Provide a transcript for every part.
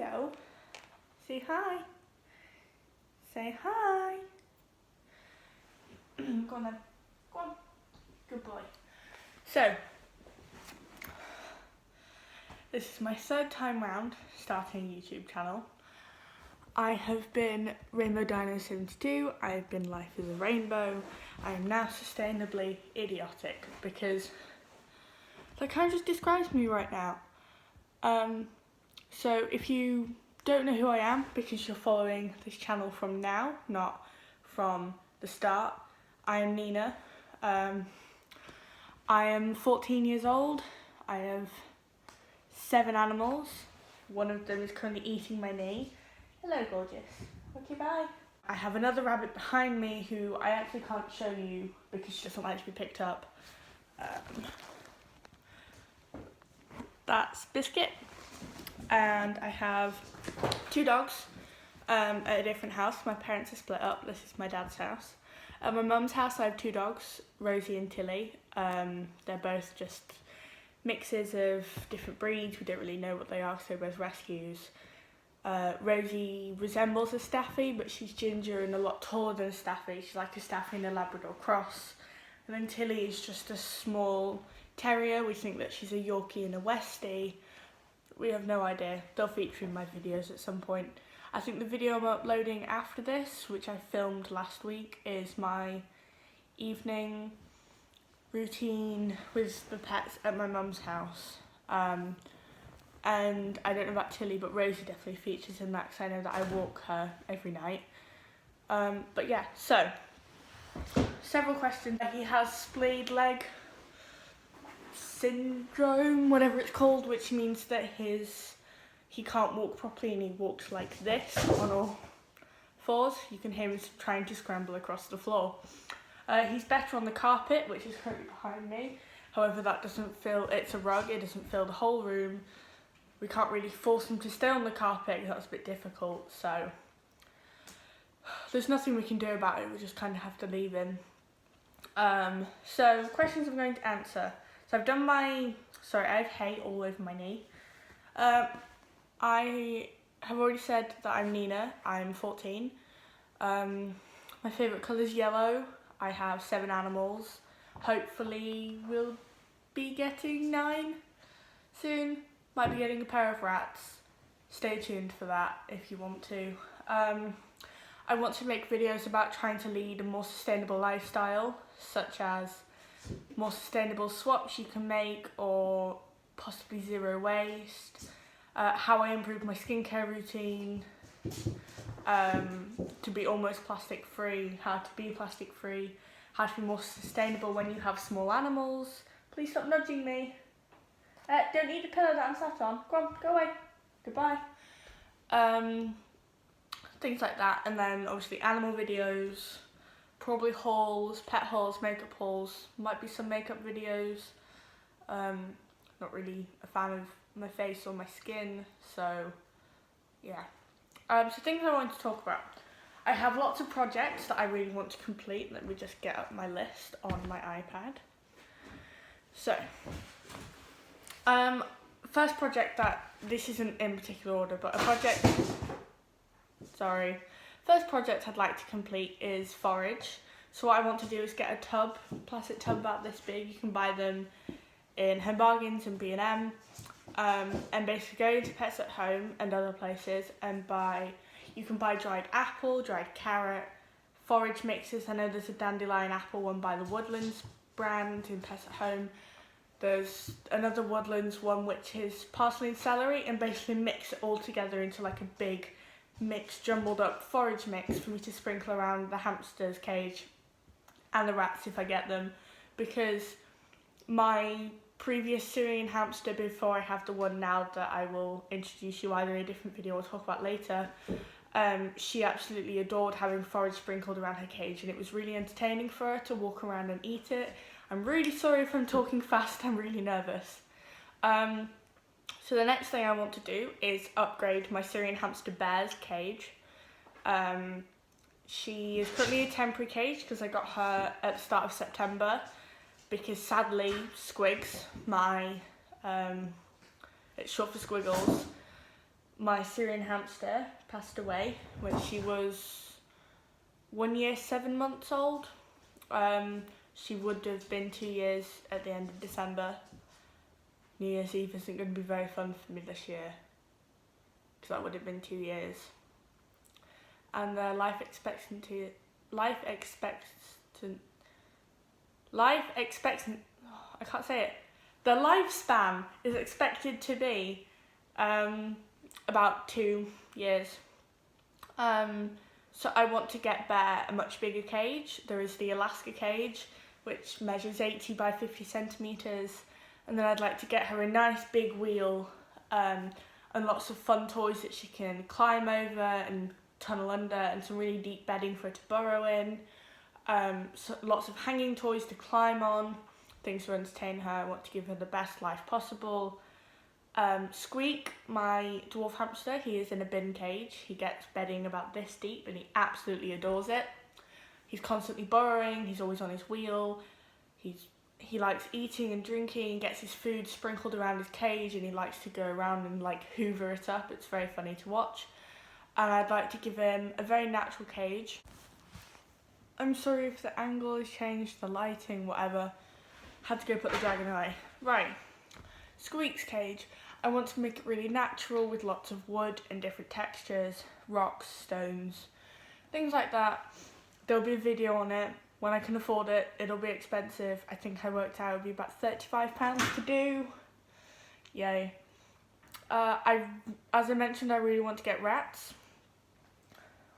Hello. Say hi. Say hi. Go on then. Go on. Good boy. So, this is my third time round starting a YouTube channel. I have been Rainbow Dino 72, I have been Life is a Rainbow, I am now Sustainably Idiotic because that kind of just describes me right now. So if you don't know who I am because you're following this channel from now, not from the start, I am Nina. I am 14 years old, I have 7 animals, one of them is currently eating my knee. Hello gorgeous, okay bye. I have another rabbit behind me who I actually can't show you because she doesn't like to be picked up. That's Biscuit. And I have 2 dogs at a different house. My parents are split up, this is my dad's house. At my mum's house I have 2 dogs, Rosie and Tilly. They're both just mixes of different breeds, we don't really know what they are because they're both rescues. Rosie resembles a Staffy, but she's ginger and a lot taller than a Staffy. She's like a Staffy and a Labrador cross. And then Tilly is just a small terrier. We think that she's a Yorkie and a Westie. We have no idea. They'll feature in my videos at some point. I think the video I'm uploading after this, which I filmed last week, is my evening routine with the pets at my mum's house. And I don't know about Tilly, but Rosie definitely features in that because I know that I walk her every night. But yeah, so, several questions. He has splayed leg syndrome, whatever it's called, which means that he can't walk properly and he walks like this on all 4s. You can hear him trying to scramble across the floor. He's better on the carpet, which is currently behind me. However, that doesn't fill, it's a rug, it doesn't fill the whole room. We can't really force him to stay on the carpet, that's a bit difficult, so there's nothing we can do about it, we just kind of have to leave him. So, questions I'm going to answer. So I've done I have hay all over my knee. I have already said that I'm Nina, I'm 14. My favourite colour is yellow. I have 7 animals. Hopefully we'll be getting 9 soon. Might be getting a pair of rats. Stay tuned for that if you want to. I want to make videos about trying to lead a more sustainable lifestyle, such as more sustainable swaps you can make or possibly zero waste, how I improve my skincare routine, to be almost plastic free, how to be plastic free, how to be more sustainable when you have small animals. Please stop nudging me. Don't eat the pillow that I'm sat on. Go on, go away. Goodbye. Things like that, and then obviously animal videos, probably hauls, pet hauls, makeup hauls, might be some makeup videos. Not really a fan of my face or my skin, so yeah. So things I want to talk about. I have lots of projects that I really want to complete. Let me just get up my list on my iPad. So, first project this isn't in particular order, but first project I'd like to complete is forage. So what I want to do is get a tub, plastic tub about this big. You can buy them in Home Bargains and B&M, and basically go into Pets at Home and other places and you can buy dried apple, dried carrot, forage mixes. I know there's a dandelion apple one by the Woodlands brand in Pets at Home. There's another Woodlands one which is parsley and celery, and basically mix it all together into like a big mixed jumbled up forage mix for me to sprinkle around the hamster's cage and the rats if I get them, because my previous Syrian hamster, before I have the one now that I will introduce you either in a different video or talk about later, she absolutely adored having forage sprinkled around her cage, and it was really entertaining for her to walk around and eat it. I'm really sorry if I'm talking fast, I'm really nervous. So the next thing I want to do is upgrade my Syrian hamster Bear's cage. She is currently a temporary cage because I got her at the start of September, because sadly Squigs, it's short for Squiggles, my Syrian hamster passed away when she was 1 year, 7 months old. She would have been 2 years at the end of December. New Year's Eve isn't going to be very fun for me this year, because that would have been 2 years. And the life expectancy, I can't say it. The lifespan is expected to be about 2 years. So I want to get Bear a much bigger cage. There is the Alaska cage, which measures 80 by 50 centimetres. And then I'd like to get her a nice big wheel and lots of fun toys that she can climb over and tunnel under, and some really deep bedding for her to burrow in. So lots of hanging toys to climb on, things to entertain her. I want to give her the best life possible. Squeak, my dwarf hamster, he is in a bin cage. He gets bedding about this deep and he absolutely adores it. He's constantly burrowing, he's always on his wheel, he likes eating and drinking, gets his food sprinkled around his cage, and he likes to go around and like hoover it up. It's very funny to watch. And I'd like to give him a very natural cage. I'm sorry if the angle has changed, the lighting, whatever. Had to go put the dragon away. Right, Squeak's cage. I want to make it really natural with lots of wood and different textures, rocks, stones, things like that. There'll be a video on it. When I can afford it, it'll be expensive. I think I worked out it would be about £35 to do. Yay. As I mentioned, I really want to get rats.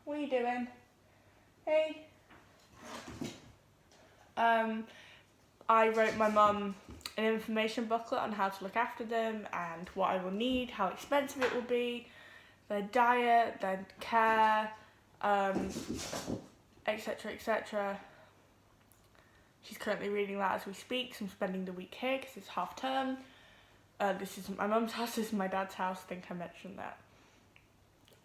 What are you doing? Hey. I wrote my mum an information booklet on how to look after them and what I will need, how expensive it will be, their diet, their care, etc, etc. She's currently reading that as we speak, so I'm spending the week here because it's half term. This isn't my mum's house, this is my dad's house. I think I mentioned that.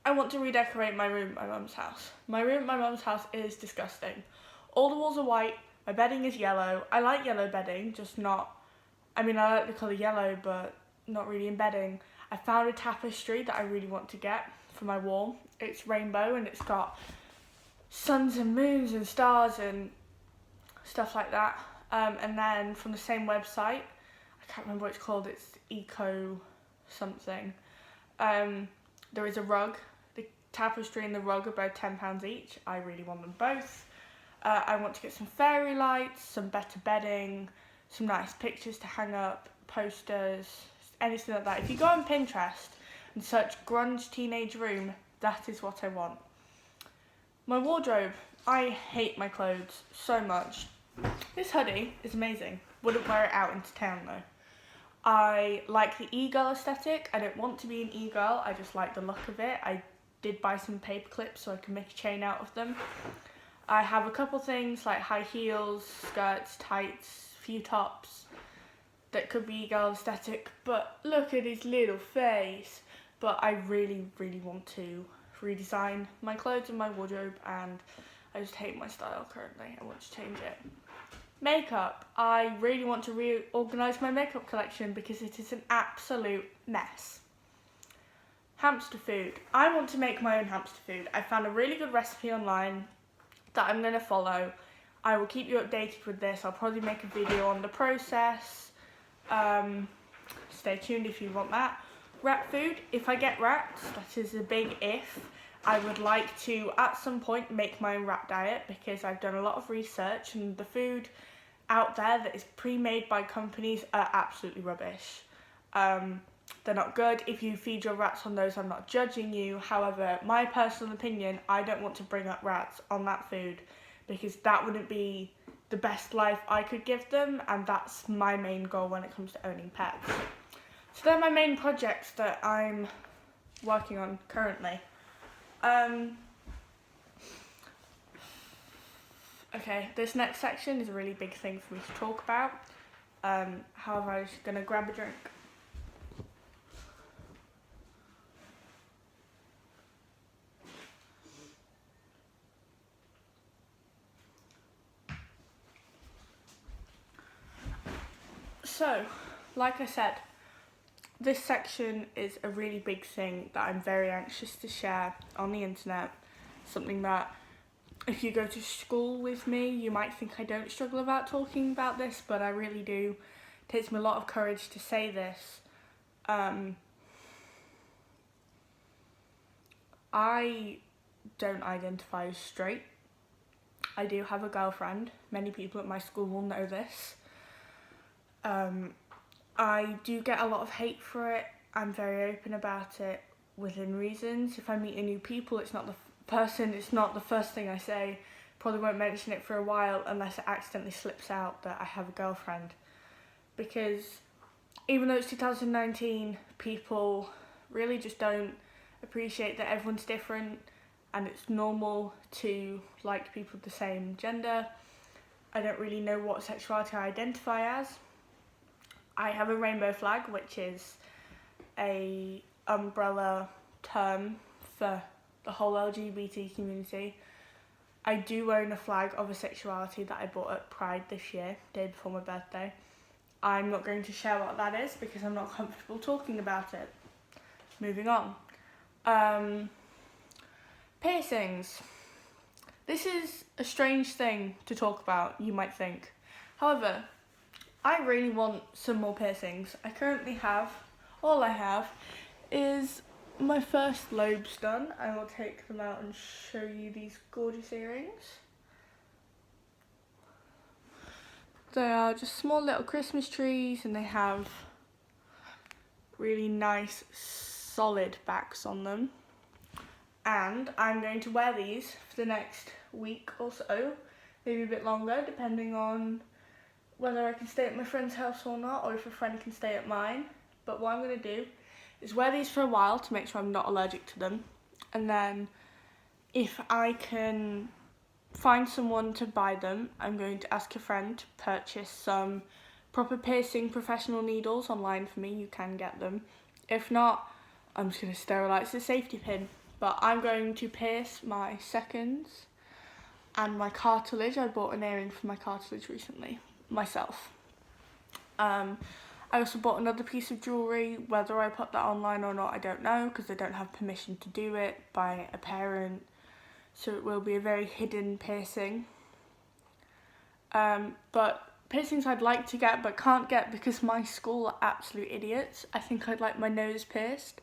I want to redecorate my room at my mum's house. My room at my mum's house is disgusting. All the walls are white, my bedding is yellow. I like yellow bedding, just not, I like the colour yellow, but not really in bedding. I found a tapestry that I really want to get for my wall. It's rainbow and it's got suns and moons and stars and stuff like that. And then from the same website, I can't remember what it's called, it's Eco something. There is a rug. The tapestry and the rug are both £10 each. I really want them both. I want to get some fairy lights, some better bedding, some nice pictures to hang up, posters, anything like that. If you go on Pinterest and search grunge teenage room, that is what I want. My wardrobe. I hate my clothes so much. This hoodie is amazing. Wouldn't wear it out into town though. I like the e-girl aesthetic. I don't want to be an e-girl, I just like the look of it. I did buy some paper clips so I can make a chain out of them. I have a couple things like high heels, skirts, tights, few tops that could be e-girl aesthetic, but look at his little face. But I really, really want to redesign my clothes and my wardrobe, and I just hate my style currently. I want to change it. Makeup. I really want to reorganise my makeup collection because it is an absolute mess. Hamster food. I want to make my own hamster food. I found a really good recipe online that I'm going to follow. I will keep you updated with this. I'll probably make a video on the process. Stay tuned if you want that. Rat food. If I get rats, that is a big if. I would like to, at some point, make my own rat diet because I've done a lot of research and the food out there that is pre-made by companies are absolutely rubbish. They're not good. If you feed your rats on those, I'm not judging you. However, my personal opinion, I don't want to bring up rats on that food because that wouldn't be the best life I could give them, and that's my main goal when it comes to owning pets. So they're my main projects that I'm working on currently. Okay, this next section is a really big thing for me to talk about. However, I'm just going to grab a drink. So, like I said, this section is a really big thing that I'm very anxious to share on the internet. Something that if you go to school with me, you might think I don't struggle about talking about this, but I really do. It takes me a lot of courage to say this. I don't identify as straight. I do have a girlfriend. Many people at my school will know this. I do get a lot of hate for it. I'm very open about it within reasons. If I meet new people, it's not the first thing I say. Probably won't mention it for a while unless it accidentally slips out that I have a girlfriend. Because even though it's 2019, people really just don't appreciate that everyone's different and it's normal to like people of the same gender. I don't really know what sexuality I identify as. I have a rainbow flag, which is a umbrella term for the whole LGBT community. I do own a flag of a sexuality that I bought at Pride this year, day before my birthday. I'm not going to share what that is because I'm not comfortable talking about it. Moving on. Piercings. This is a strange thing to talk about, you might think. However, I really want some more piercings. All I have is my first lobes done. I will take them out and show you these gorgeous earrings. They are just small little Christmas trees and they have really nice solid backs on them. And I'm going to wear these for the next week or so, maybe a bit longer, depending on whether I can stay at my friend's house or not, or if a friend can stay at mine. But what I'm going to do is wear these for a while to make sure I'm not allergic to them. And then if I can find someone to buy them, I'm going to ask a friend to purchase some proper piercing professional needles online for me. You can get them. If not, I'm just going to sterilise the safety pin. But I'm going to pierce my seconds and my cartilage. I bought an earring for my cartilage recently, myself. I also bought another piece of jewellery. Whether I put that online or not, I don't know, because I don't have permission to do it by a parent. So it will be a very hidden piercing. But piercings I'd like to get but can't get because my school are absolute idiots. I think I'd like my nose pierced.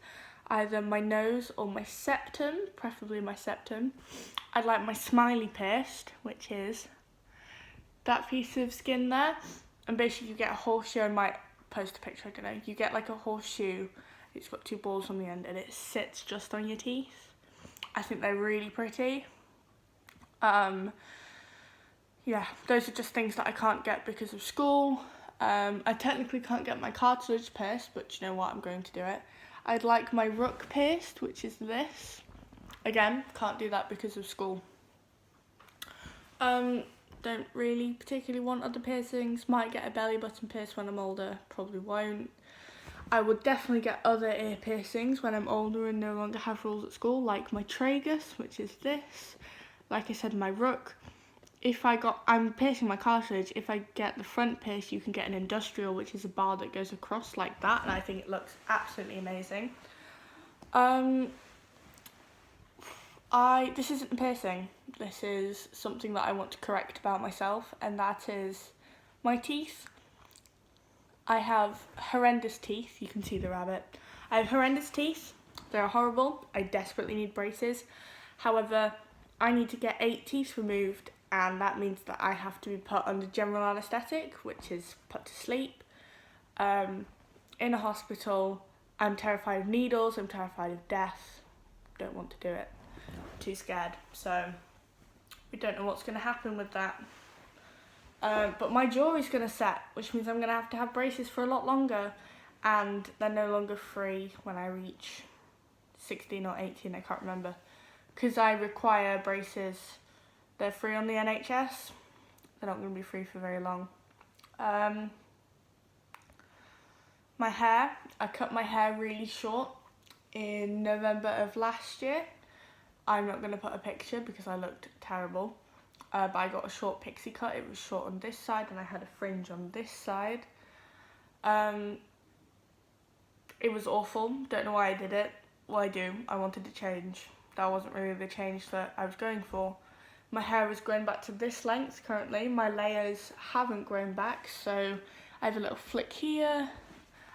Either my nose or my septum, preferably my septum. I'd like my smiley pierced, which is that piece of skin there. And basically you get a horseshoe, I might post a picture, I don't know. You get like a horseshoe, it's got two balls on the end and it sits just on your teeth. I think they're really pretty. Yeah, those are just things that I can't get because of school. I technically can't get my cartilage pierced, but you know what, I'm going to do it. I'd like my rook pierced, which is this. Again, can't do that because of school. Don't really particularly want other piercings. Might get a belly button pierced when I'm older, probably won't. I would definitely get other ear piercings when I'm older and no longer have rules at school, like my tragus, which is this. Like I said, my rook. I'm piercing my cartilage. If I get the front pierce, you can get an industrial, which is a bar that goes across like that, and I think it looks absolutely amazing. This isn't a piercing. This is something that I want to correct about myself, and that is my teeth. I have horrendous teeth. You can see the rabbit. I have horrendous teeth. They're horrible. I desperately need braces. However, I need to get 8 teeth removed, and that means that I have to be put under general anaesthetic, which is put to sleep, in a hospital. I'm terrified of needles, I'm terrified of death, don't want to do it, too scared, so we don't know what's going to happen with that. But my jaw's going to set, which means I'm going to have braces for a lot longer, and they're no longer free when I reach 16 or 18, I can't remember, because I require braces. They're free on the NHS. They're not going to be free for very long. My hair. I cut my hair really short in November of last year. I'm not going to put a picture because I looked terrible. But I got a short pixie cut. It was short on this side and I had a fringe on this side. It was awful. Don't know why I did it. Well, I do. I wanted to change. That wasn't really the change that I was going for. My hair is growing back to this length currently. My layers haven't grown back, so I have a little flick here.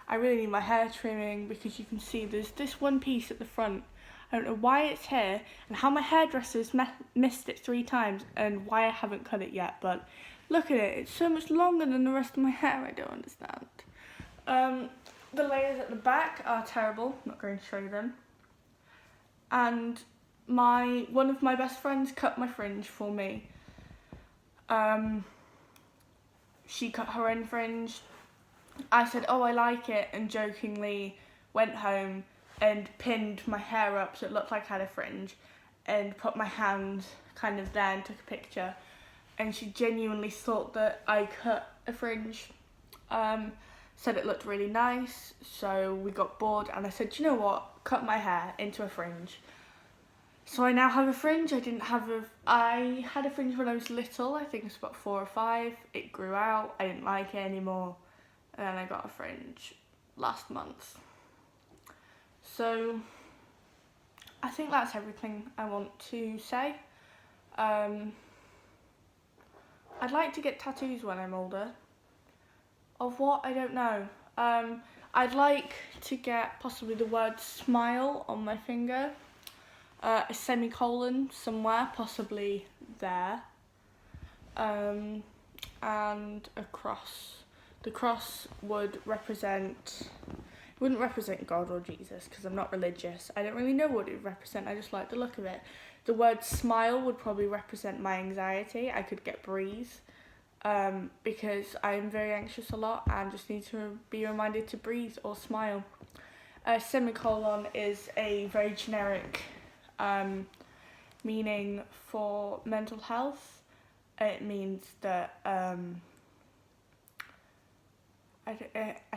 I really need my hair trimming because you can see there's this one piece at the front. I don't know why it's here and how my hairdresser's missed it 3 times and why I haven't cut it yet, but look at it. It's so much longer than the rest of my hair. I don't understand. The layers at the back are terrible. I'm not going to show you them. And one of my best friends cut my fringe for me. She cut her own fringe. I said, oh, I like it, and jokingly went home and pinned my hair up so it looked like I had a fringe and put my hand kind of there and took a picture. And she genuinely thought that I cut a fringe. Said it looked really nice, so we got bored and I said, do you know what, cut my hair into a fringe. So I now have a fringe. I had a fringe when I was little, I think it was about 4 or 5. It grew out, I didn't like it anymore, and then I got a fringe last month. So I think that's everything I want to say. I'd like to get tattoos when I'm older. Of what? I don't know. I'd like to get possibly the word smile on my finger, a semicolon somewhere, possibly there, and a cross. The cross wouldn't represent God or Jesus because I'm not religious. I don't really know what it would represent, I just like the look of it. The word smile would probably represent my anxiety. I could get breathe. Because I'm very anxious a lot and just need to be reminded to breathe or smile. A semicolon is a very generic meaning for mental health. It means that I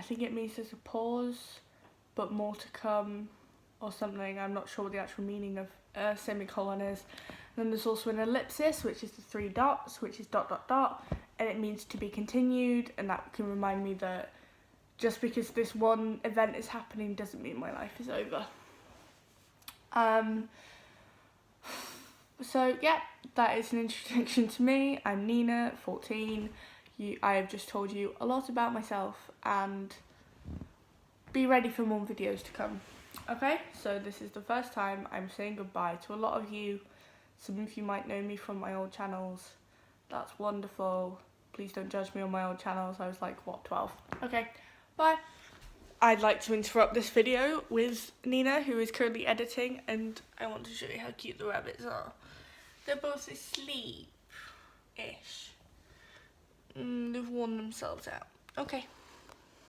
think it means there's a pause, but more to come or something. I'm not sure what the actual meaning of a semicolon is. And then there's also an ellipsis, which is the 3 dots, which is ... and it means to be continued, and that can remind me that just because this one event is happening doesn't mean my life is over. So yeah, that is an introduction to me. I'm Nina, 14. I have just told you a lot about myself, and be ready for more videos to come. Okay, so this is the first time I'm saying goodbye to a lot of you. Some of you might know me from my old channels. That's wonderful. Please don't judge me on my old channels. I was like, what, 12? Okay, bye. I'd like to interrupt this video with Nina, who is currently editing, and I want to show you how cute the rabbits are. They're both asleep-ish. They've worn themselves out. Okay.